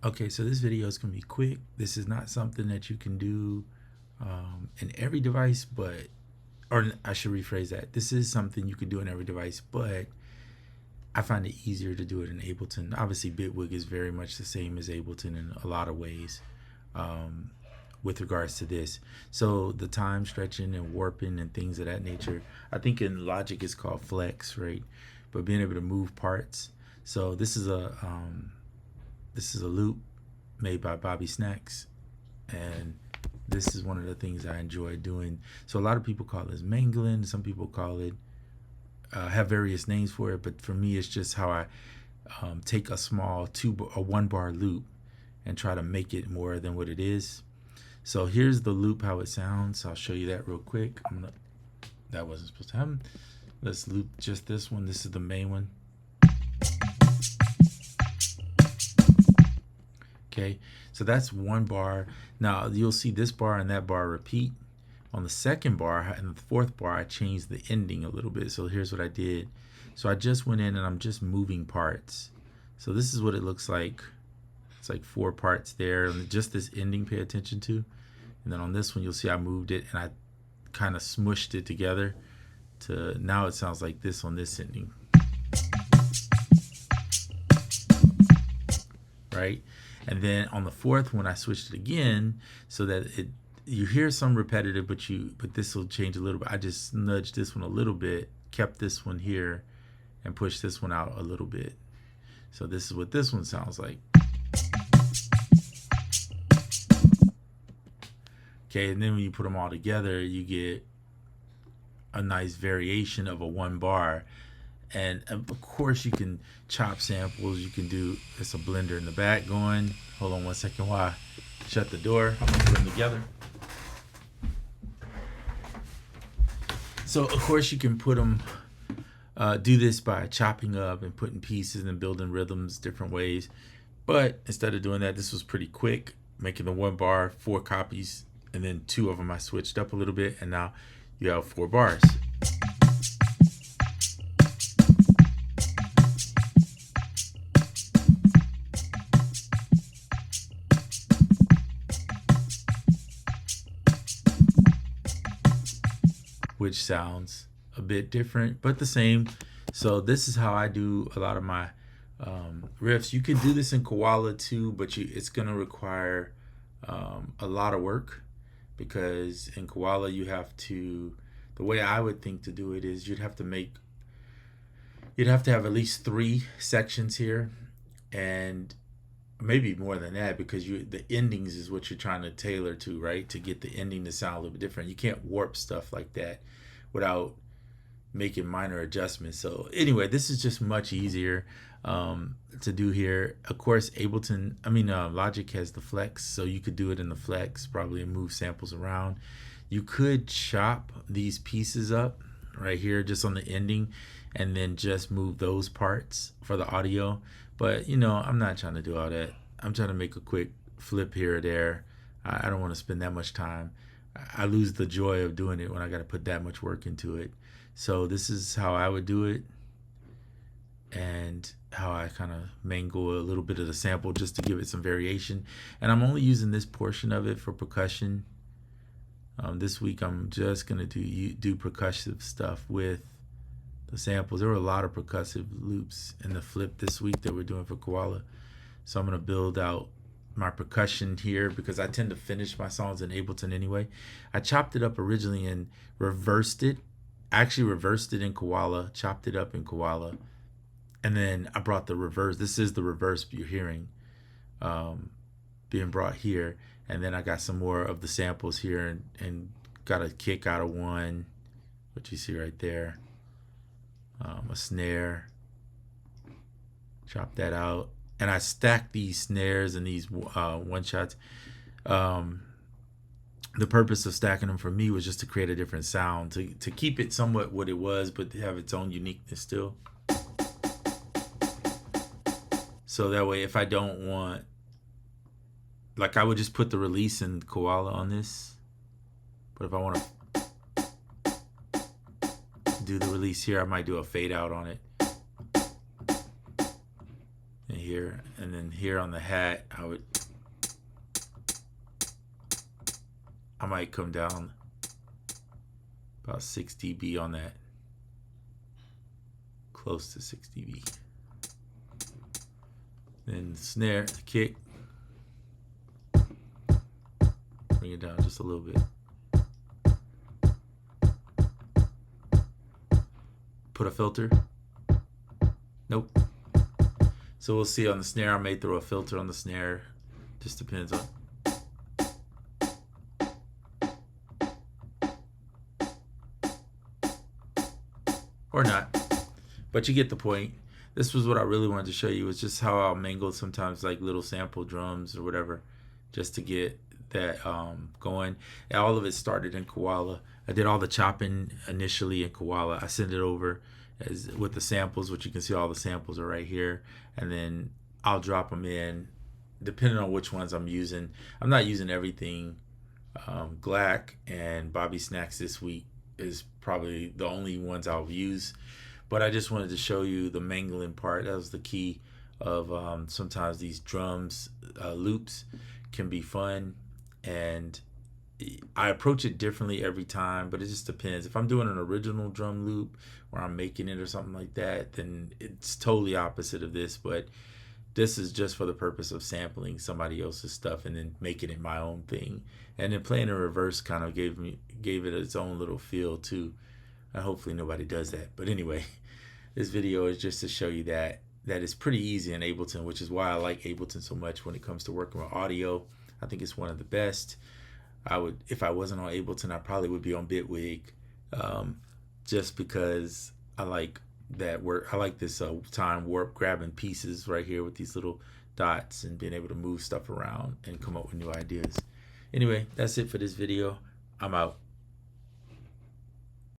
Okay, so this video is going to be quick. This is not something that you can do in every device, but, or I should rephrase that. This is something you can do in every device, but I find it easier to do it in Ableton. Obviously, Bitwig is very much the same as Ableton in a lot of ways with regards to this. So the time stretching and warping and things of that nature, I think in Logic it's called flex, right? But being able to move parts. So this is a loop made by Bobby Snacks, and this is one of the things I enjoy doing. So a lot of people call this mangling. Some people call it have various names for it, but for me it's just how I take a small one bar loop and try to make it more than what it is. So here's the loop, how it sounds. I'll show you that real quick. That wasn't supposed to happen. Let's loop just this one. This is the main one. Okay, so that's one bar. Now you'll see this bar and that bar repeat. On the second bar and the fourth bar, I changed the ending a little bit. So here's what I did. So I just went in and I'm just moving parts. So this is what it looks like. It's like 4 parts there, and just this ending, pay attention to. And then on this one, you'll see I moved it and I kind of smushed it together to now it sounds like this on this ending. Right? And then on the fourth one, I switched it again so that you hear some repetitive, but this will change a little bit. I just nudged this one a little bit, kept this one here, and pushed this one out a little bit. So this is what this one sounds like. Okay, and then when you put them all together, you get a nice variation of a one bar. And of course you can chop samples. You can do, it's a blender in the back going. Hold on 1 second while I shut the door. I'm gonna put them together. So of course you can put them, do this by chopping up and putting pieces and building rhythms different ways. But instead of doing that, this was pretty quick, making the one bar, 4 copies, and then 2 of them I switched up a little bit, and now you have 4 bars. Which sounds a bit different, but the same. So this is how I do a lot of my riffs. You can do this in Koala too, but it's going to require a lot of work, because in Koala you have to, the way I would think to do it is you'd have to have at least 3 sections here, and maybe more than that, because the endings is what you're trying to tailor to, right? To get the ending to sound a little bit different. You can't warp stuff like that without making minor adjustments. So anyway, this is just much easier to do here. Of course, Logic has the flex, so you could do it in the flex probably and move samples around. You could chop these pieces up right here just on the ending and then just move those parts for the audio. But I'm not trying to do all that. I'm trying to make a quick flip here or there. I don't want to spend that much time. I lose the joy of doing it when I got to put that much work into it. So this is how I would do it, and how I kind of mangle a little bit of the sample just to give it some variation. And I'm only using this portion of it for percussion. This week I'm just going to do percussive stuff with the samples. There were a lot of percussive loops in the flip this week that we're doing for Koala. So I'm going to build out my percussion here, because I tend to finish my songs in Ableton anyway. I chopped it up originally and reversed it. I actually reversed it in Koala, chopped it up in Koala, and then I brought the reverse. This is the reverse you're hearing being brought here. And then I got some more of the samples here and got a kick out of one, what you see right there. A snare, chop that out, and I stacked these snares and these one shots. The purpose of stacking them for me was just to create a different sound, to keep it somewhat what it was, but to have its own uniqueness still. So that way, if I don't want, like, I would just put the release in Koala on this, but if I want to do the release here, I might do a fade out on it. and here, and then here on the hat, I might come down about 6 dB on that, close to 6 dB. Then the snare, the kick, bring it down just a little bit. Put a filter. Nope. So we'll see on the snare. I may throw a filter on the snare. Just depends on. Or not. But you get the point. This was what I really wanted to show you, was just how I'll mingle sometimes like little sample drums or whatever, just to get that going. And all of it started in Koala. I did all the chopping initially in Koala. I sent it over with the samples, which you can see all the samples are right here, and then I'll drop them in depending on which ones I'm using. I'm not using everything. Glack and Bobby Snacks this week is probably the only ones I'll use, but I just wanted to show you the mangling part. That was the key of sometimes these drums loops can be fun, and I approach it differently every time, but it just depends. If I'm doing an original drum loop where I'm making it or something like that, then it's totally opposite of this. But this is just for the purpose of sampling somebody else's stuff and then making it my own thing. And then playing in reverse kind of gave it its own little feel too. And hopefully nobody does that. But anyway, this video is just to show you that it's pretty easy in Ableton, which is why I like Ableton so much when it comes to working with audio. I think it's one of the best. If I wasn't on Ableton, I probably would be on Bitwig, just because I like that work. I like this time warp grabbing pieces right here with these little dots and being able to move stuff around and come up with new ideas. Anyway, that's it for this video. I'm out.